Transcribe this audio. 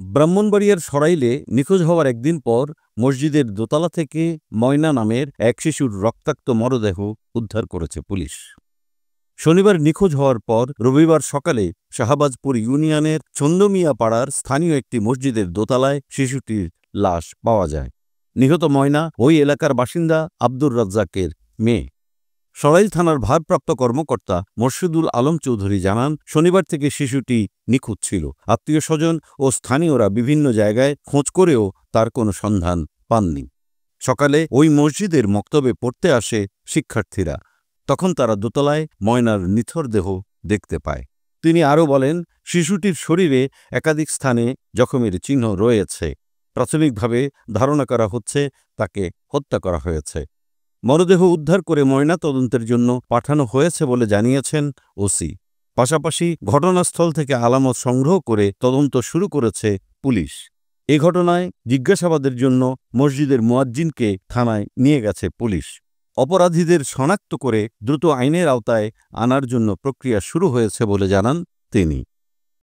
ব্রাহ্মণবাড়িয়ার সরাইলে নিখোঁজ হওয়ার একদিন পর মসজিদের দোতলা থেকে ময়না নামের এক শিশুর রক্তাক্ত মরদেহ উদ্ধার করেছে পুলিশ। শনিবার নিখোঁজ হওয়ার পর রবিবার সকালে শাহবাজপুর ইউনিয়নের চন্দমিয়া পাড়ার স্থানীয় একটি মসজিদের দোতলায় শিশুটির লাশ পাওয়া যায়। নিহত ময়না ওই এলাকার বাসিন্দা আব্দুর রাজ্জাকের মেয়ে। সরাইল থানার ভারপ্রাপ্ত কর্মকর্তা মোর্শেদুল আলম চৌধুরী জানান, শনিবার থেকে শিশুটি নিখোঁজ ছিল। আত্মীয়স্বজন ও স্থানীয়রা বিভিন্ন জায়গায় খোঁজ করেও তার কোনো সন্ধান পাননি। সকালে ওই মসজিদের মক্তবে পড়তে আসে শিক্ষার্থীরা। তখন তারা দোতলায় ময়নার নিথর দেহ দেখতে পায়। তিনি আরও বলেন, শিশুটির শরীরে একাধিক স্থানে জখমের চিহ্ন রয়েছে। প্রাথমিকভাবে ধারণা করা হচ্ছে তাকে হত্যা করা হয়েছে। মরদেহ উদ্ধার করে ময়না তদন্তের জন্য পাঠানো হয়েছে বলে জানিয়েছেন ওসি। পাশাপাশি ঘটনাস্থল থেকে আলামত সংগ্রহ করে তদন্ত শুরু করেছে পুলিশ। এ ঘটনায় জিজ্ঞাসাবাদের জন্য মসজিদের মুয়াজ্জিনকে থানায় নিয়ে গেছে পুলিশ। অপরাধীদের শনাক্ত করে দ্রুত আইনের আওতায় আনার জন্য প্রক্রিয়া শুরু হয়েছে বলে জানান তিনি।